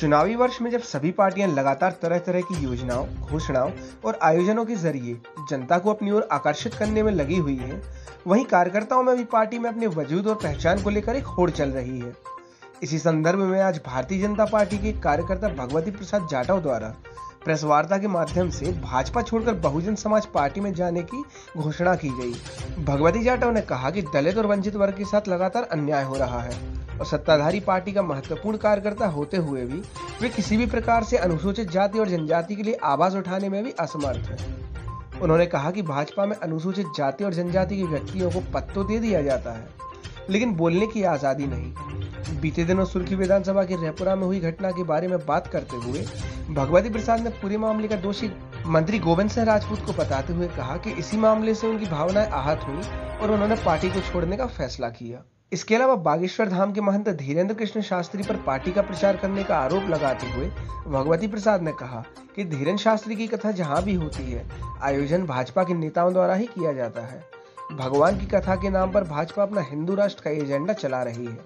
चुनावी वर्ष में जब सभी पार्टियां लगातार तरह तरह की योजनाओं, घोषणाओं और आयोजनों के जरिए जनता को अपनी ओर आकर्षित करने में लगी हुई है, वहीं कार्यकर्ताओं में भी पार्टी में अपने वजूद और पहचान को लेकर एक होड़ चल रही है। इसी संदर्भ में आज भारतीय जनता पार्टी के कार्यकर्ता भगवती प्रसाद जाटव द्वारा प्रेस वार्ता के माध्यम से भाजपा छोड़कर बहुजन समाज पार्टी में जाने की घोषणा की गई। भगवती जाटव ने कहा कि दलित और वंचित वर्ग के साथ लगातार अन्याय हो रहा है और सत्ताधारी पार्टी का महत्वपूर्ण कार्यकर्ता होते हुए भी वे किसी भी प्रकार से अनुसूचित जाति और जनजाति के लिए आवाज उठाने में भी असमर्थ है। उन्होंने कहा कि भाजपा में अनुसूचित जाति और जनजाति के व्यक्तियों को पद तो दे दिया जाता है, लेकिन बोलने की आजादी नहीं। बीते दिनों सुर्खी विधानसभा की रैपुरा में हुई घटना के बारे में बात करते हुए भगवती प्रसाद ने पूरे मामले का दोषी मंत्री गोविंद सिंह राजपूत को बताते हुए कहा कि इसी मामले से उनकी भावनाएं आहत हुई और उन्होंने पार्टी को छोड़ने का फैसला किया। इसके अलावा बागेश्वर धाम के महंत धीरेन्द्र कृष्ण शास्त्री पर पार्टी का प्रचार करने का आरोप लगाते हुए भगवती प्रसाद ने कहा कि धीरेन्द्र शास्त्री की कथा जहां भी होती है, आयोजन भाजपा के नेताओं द्वारा ही किया जाता है। भगवान की कथा के नाम पर भाजपा अपना हिंदू राष्ट्र का एजेंडा चला रही है।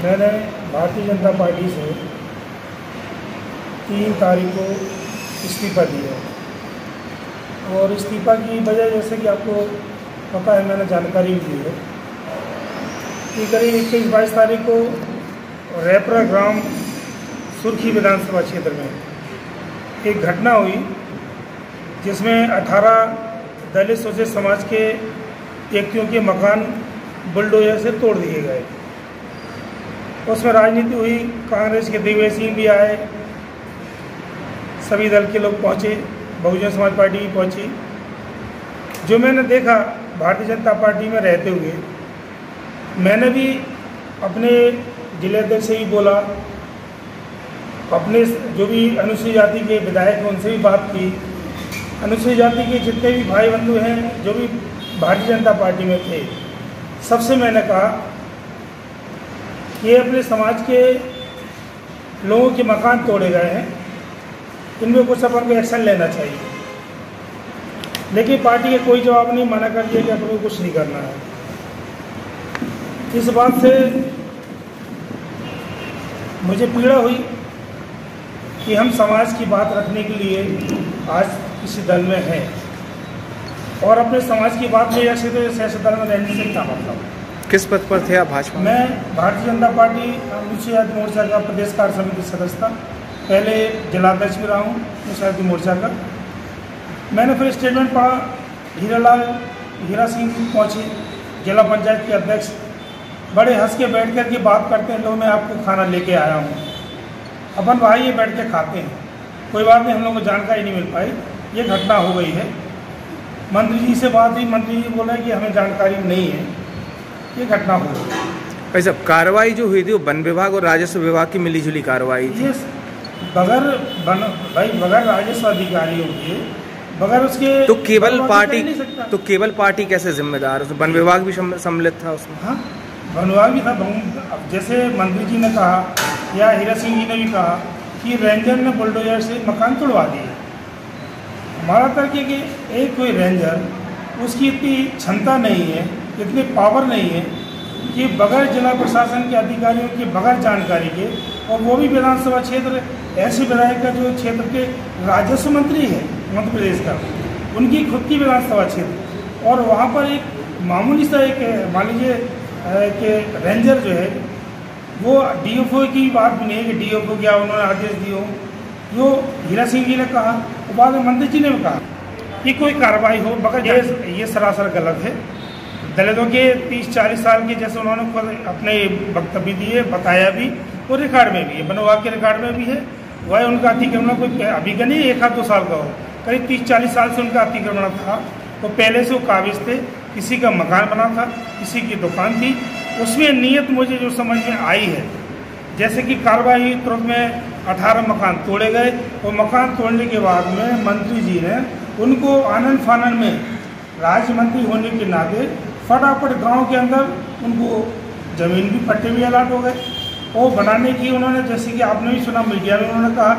मैंने भारतीय जनता पार्टी से 3 तारीख को इस्तीफ़ा दिया और इस्तीफ़ा की वजह जैसे कि आपको पता है, मैंने जानकारी भी दी है कि करीब 21-22 तारीख को रैपुरा ग्राम सुर्खी विधानसभा क्षेत्र में एक घटना हुई जिसमें 18 दलित शोषित समाज के व्यक्तियों के मकान बुलडोजर से तोड़ दिए गए। उसमें राजनीति हुई, कांग्रेस के दिग्विजय सिंह भी आए, सभी दल के लोग पहुंचे, बहुजन समाज पार्टी भी पहुंची। जो मैंने देखा भारतीय जनता पार्टी में रहते हुए, मैंने भी अपने जिले अध्यक्ष से भी बोला, अपने जो भी अनुसूचित जाति के विधायक हैं उनसे भी बात की। अनुसूचित जाति के जितने भी भाई बंधु हैं जो भी भारतीय जनता पार्टी में थे, सबसे मैंने कहा ये अपने समाज के लोगों के मकान तोड़े गए हैं, इनमें कुछ अपन को एक्शन लेना चाहिए। लेकिन पार्टी के कोई जवाब नहीं, मना कर दिया कि अपन को कुछ नहीं करना है। इस बात से मुझे पीड़ा हुई कि हम समाज की बात रखने के लिए आज किसी दल में हैं और अपने समाज की बात में सियासी दल में रहने से क्या मतलब। किस पद पर थे आप भाजपा में? मैं भारतीय जनता पार्टी अनुसूचित जाति मोर्चा का प्रदेश कार्य समिति सदस्य था, पहले जिलाध्यक्ष भी रहा हूँ अनुसूचित जाति मोर्चा का। मैंने फिर स्टेटमेंट पढ़ा, हीरा सिंह पहुँचे, जिला पंचायत के अध्यक्ष, बड़े हंस के बैठ कर के बात करते हैं, लोग मैं आपको खाना लेके आया हूँ, अपन भाई ये बैठ के खाते हैं। कोई बात नहीं, हम लोगों को जानकारी नहीं मिल पाई, ये घटना हो गई है। मंत्री जी से बात हुई, मंत्री जी बोले कि हमें जानकारी नहीं है, ये घटना हो गई। भाई साहब, कार्रवाई जो हुई थी वो वन विभाग और राजस्व विभाग की मिलीजुली कार्रवाई थी। ये बगैर राजस्व अधिकारियों के, बगैर उसके तो केवल पार्टी कैसे जिम्मेदार है? वन विभाग भी सम्मिलित था उसमें। हाँ, वन विभाग भी था। अब जैसे मंत्री जी ने कहा या हीरा सिंह जी ने भी कहा कि रेंजर ने बुलडोजर से मकान तोड़वा दिए। हमारा तर्क है कि एक कोई रेंजर, उसकी इतनी क्षमता नहीं है, इतनी पावर नहीं है कि बगैर जिला प्रशासन के अधिकारियों के बगैर जानकारी के, और वो भी विधानसभा क्षेत्र ऐसे विधायक का जो क्षेत्र के राजस्व मंत्री है मध्य प्रदेश का, उनकी खुद की विधानसभा क्षेत्र, और वहाँ पर एक मामूली सा एक मान लीजिए कि रेंजर जो है वो डीएफओ की बात भी नहीं है कि डीएफओ क्या उन्होंने आदेश दिए हो। जो हीरा सिंह जी ने कहा, और बाद में मंत्री जी ने भी कहा कि कोई कार्रवाई हो, मगर ये सरासर गलत है। दलितों के 30-40 साल के जैसे उन्होंने अपने वक्तव्य दिए, बताया भी, और रिकॉर्ड में भी है, वन विभाग के रिकॉर्ड में भी है। वह उनका अतिक्रमण कोई अभी का नहीं, 1-2 साल का हो, करीब 30-40 साल से उनका अतिक्रमण था। तो पहले से वो काबिज थे, किसी का मकान बना था, किसी की दुकान थी। उसमें नीयत मुझे जो समझ में आई है, जैसे कि कार्रवाई तुरंत में 18 मकान तोड़े गए, और मकान तोड़ने के बाद में मंत्री जी ने उनको आनन फानन में राज्य मंत्री होने के नाते फटाफट गांव के अंदर उनको ज़मीन भी पट्टे भी अलाट हो गए। और बनाने की उन्होंने, जैसे कि आपने भी सुना मीडिया में, उन्होंने कहा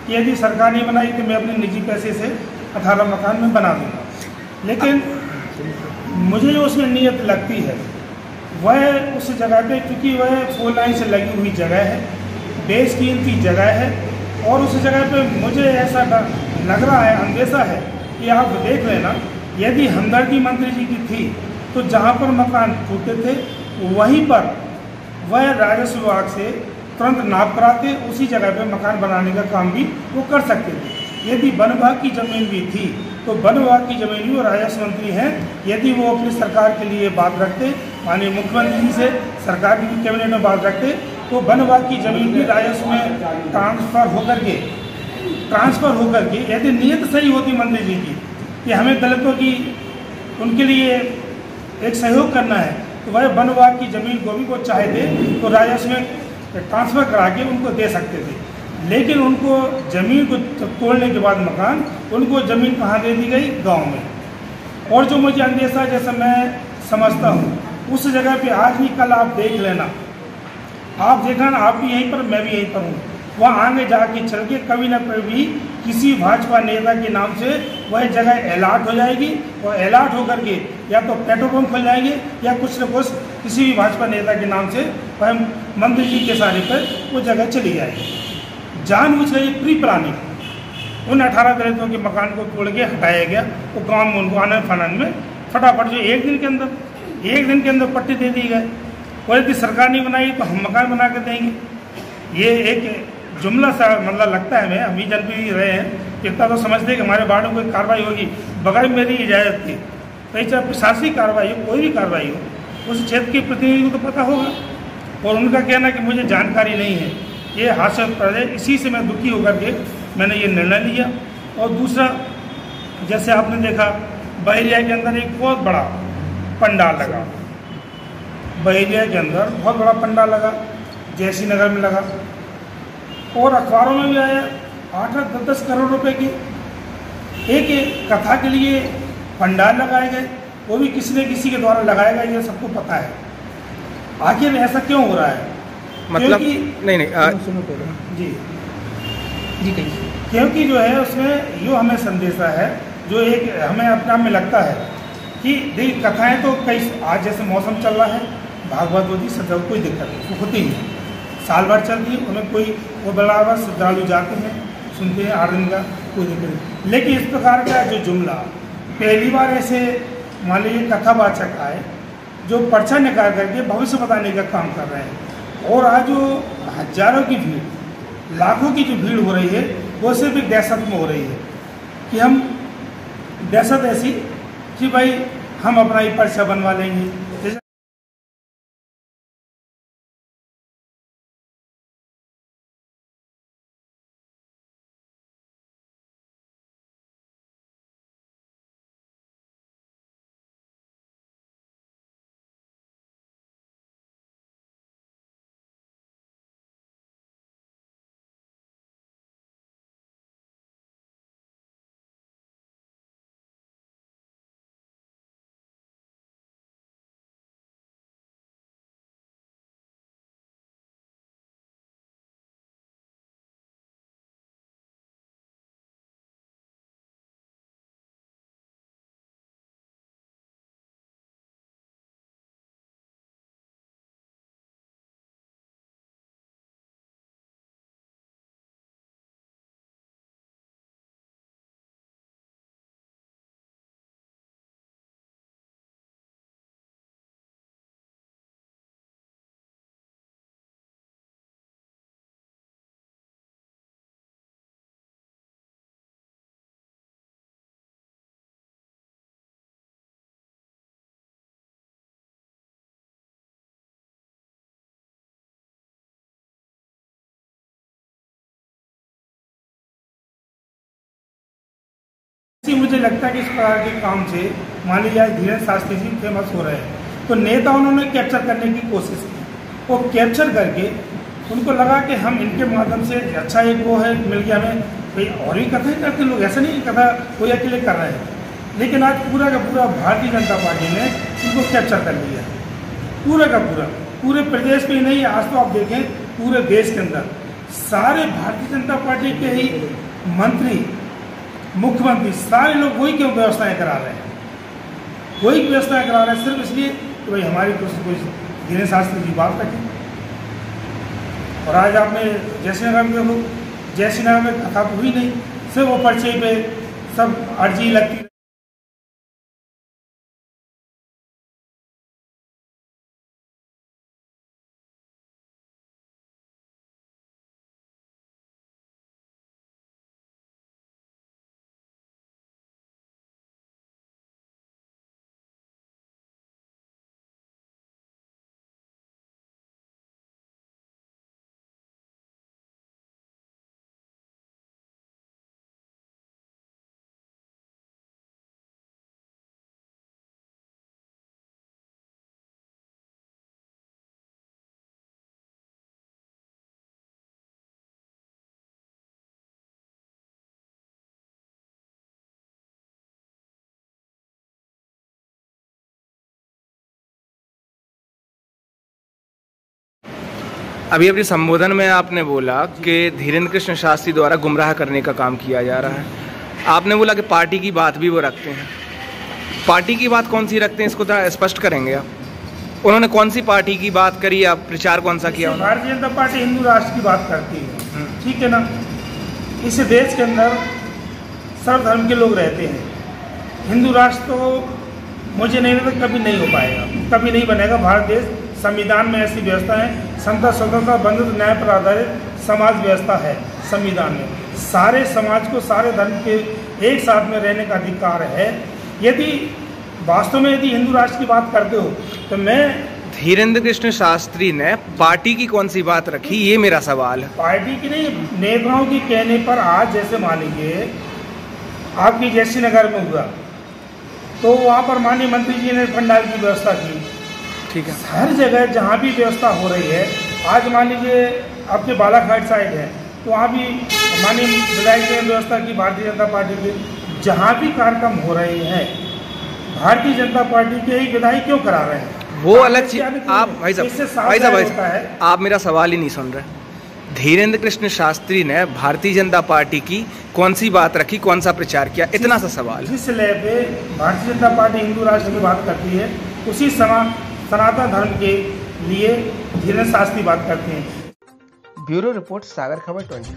कि यदि सरकार नहीं बनाई तो मैं अपने निजी पैसे से 18 मकान में बना दूँगा। लेकिन मुझे जो उसमें नीयत लगती है वह उस जगह पे, क्योंकि वह 4 लाइन से लगी हुई जगह है, बेशकीमती जगह है, और उस जगह पे मुझे ऐसा लग रहा है, अंदेशा है कि आप देख लेना, यदि हमदर्दी मंत्री जी की थी तो जहाँ पर मकान टूटे थे वहीं पर वह राजस्व विभाग से तुरंत नाप कराते, उसी जगह पे मकान बनाने का काम भी वो कर सकते थे। यदि वन विभाग की ज़मीन भी थी तो वन विभाग की ज़मीन भी, वो राजस्व मंत्री हैं, यदि वो अपनी सरकार के लिए बात रखते, माननीय मुख्यमंत्री जी से सरकार की कैबिनेट में बात रखते, तो वन विभाग की ज़मीन भी राजस्व में ट्रांसफ़र होकर के यदि नीयत सही होती मंत्री जी की कि हमें दलितों की उनके लिए एक सहयोग करना है, तो वह वन विभाग की ज़मीन को भी वो चाहे थे तो राजस्व में ट्रांसफ़र करा के उनको दे सकते थे। लेकिन उनको ज़मीन को तोड़ने के बाद मकान, उनको ज़मीन कहाँ दे दी गई? गांव में। और जो मुझे अंदेशा, जैसा मैं समझता हूँ, उस जगह पे आज नहीं कल आप देख लेना, आप देखना, आप भी यहीं पर, मैं भी यहीं पर हूँ, वहाँ आगे जाके चल के कभी ना कभी किसी भाजपा नेता के नाम से वह जगह अलॉट हो जाएगी, और अलॉट होकर के या तो पेट्रोल पंप खुल जाएंगे या कुछ न कुछ किसी भी भाजपा नेता के नाम से वह मंत्री जी के सारे पर वो जगह चली जाएगी। जानबूझ कर प्री प्लानिंग उन 18 दलितों के मकान को तोड़ के हटाया गया, तो गाँव में उनको आनंद फानंद में फटाफट जो एक दिन के अंदर पट्टे दे दिए गए। और यदि सरकार नहीं बनाई तो हम मकान बना के देंगे। ये एक जुमला सा मतलब लगता है, हम ही जनप्रतिनिधि रहे हैं, इतना तो समझते हैं कि हमारे बारे में कोई कार्रवाई होगी बगैर मेरी इजाज़त की। तो चाहे प्रशासनिक कार्रवाई हो, कोई भी कार्रवाई हो, उस क्षेत्र के प्रतिनिधि को तो पता होगा, और उनका कहना कि मुझे जानकारी नहीं है, ये हास्यास्पद है। इसी से मैं दुखी होकर के मैंने ये निर्णय लिया। और दूसरा, जैसे आपने देखा बहेरिया के अंदर एक बहुत बड़ा पंडाल लगा, बहेरिया के अंदर बहुत बड़ा पंडाल लगा, जयसी नगर में लगा, और अखबारों में भी आया 8-10 करोड़ रुपए की एक कथा के लिए पंडाल लगाए गए, वो भी किसी न किसी के द्वारा लगाया गया, ये सबको पता है। आखिर ऐसा क्यों हो रहा है? मतलब क्योंकि जो है उसमें यो हमें संदेशा है, जो एक हमें अपने आप में लगता है कि देखिए कथाएं तो कई, आज जैसे मौसम चल रहा है, भागवत होती सदा कोई दिक्कत नहीं होती है, साल भर चलती है, उन्हें कोई वो बराबर श्रद्धालु जाते हैं, सुनते हैं, 8 दिन का कोई दिक्कत नहीं। लेकिन इस प्रकार का जो जुमला पहली बार ऐसे मान लीजिए कथावाचक आए जो पर्चा निकाल करके भविष्य बताने का काम कर रहे हैं, और आज जो हजारों की भीड़, लाखों की जो भीड़ हो रही है, वो सिर्फ एक दहशत में हो रही है कि हम दहशत ऐसी कि भाई हम अपना ही पर्चा बनवा लेंगे। मुझे लगता है कि इस प्रकार के काम से मान लीजिए आज धीरेन्द्र शास्त्री जी फेमस हो रहे हैं, तो नेता उन्होंने कैप्चर करने की कोशिश की, वो कैप्चर करके उनको लगा कि हम इनके माध्यम से अच्छा एक वो है मिल गया हमें, भाई और भी कथाएँ करते लोग, ऐसा नहीं कथा कोई अकेले कर रहे हैं, लेकिन आज पूरा का पूरा भारतीय जनता पार्टी ने उनको कैप्चर कर लिया, पूरा का पूरा। पूरे प्रदेश में ही नहीं, आज तो आप देखें पूरे देश के अंदर सारे भारतीय जनता पार्टी के ही मंत्री, मुख्यमंत्री, सारे लोग वही क्यों व्यवस्थाएं करा रहे हैं, वही व्यवस्थाएं करा रहे हैं सिर्फ इसलिए कि भाई हमारी कोई धीरेन्द्र शास्त्री की बात रखें। और आज आपने जयश्रीनगर में देखो, जयश्रीनगर में कथा तो हुई नहीं, सिर्फ वो पर्चे पे सब अर्जी लगती। अभी अपने संबोधन में आपने बोला कि धीरेन्द्र कृष्ण शास्त्री द्वारा गुमराह करने का काम किया जा रहा है। आपने बोला कि पार्टी की बात भी वो रखते हैं। पार्टी की बात कौन सी रखते हैं, इसको थोड़ा स्पष्ट करेंगे आप? उन्होंने कौन सी पार्टी की बात करी, आप प्रचार कौन सा किया? भारतीय जनता पार्टी हिंदू राष्ट्र की बात करती है, ठीक है ना। इस देश के अंदर सर्व धर्म के लोग रहते हैं। हिंदू राष्ट्र तो मुझे नहीं लगता कभी नहीं हो पाएगा, कभी नहीं बनेगा। भारत देश संविधान में ऐसी व्यवस्था है, समता स्वतंत्रता बंधुत्व न्याय पर आधारित समाज व्यवस्था है संविधान में। सारे समाज को, सारे धर्म के एक साथ में रहने का अधिकार है। यदि वास्तव में यदि हिंदू राष्ट्र की बात करते हो तो मैं धीरेन्द्र कृष्ण शास्त्री ने पार्टी की कौन सी बात रखी, ये मेरा सवाल है। पार्टी की नहीं, नेताओं के कहने पर आज जैसे मान लीजिए आपकी जयश्रीनगर में हुआ तो वहाँ पर माननीय मंत्री जी ने पंडाल की व्यवस्था की, ठीक है। हर जगह जहाँ भी व्यवस्था हो रही है, आज मान लीजिए आपके बालाघाट साइड है तो वहाँ भी माननीय विधायक ने व्यवस्था की भारतीय जनता पार्टी के। जहाँ भी कार्यक्रम हो रहे हैं भारतीय जनता पार्टी के ही विधायक क्यों करा रहे हैं, वो अलग चीज। आप भाई साहब आप मेरा सवाल ही नहीं सुन रहे। धीरेन्द्र कृष्ण शास्त्री ने भारतीय जनता पार्टी की कौन सी बात रखी, कौन सा प्रचार किया, इतना सा सवाल। जिस लेवल पे भारतीय जनता पार्टी हिंदू राष्ट्र की बात करती है, उसी सनातन धर्म के लिए धीरेन्द्र शास्त्री बात करते हैं। ब्यूरो रिपोर्ट, सागर खबर 24।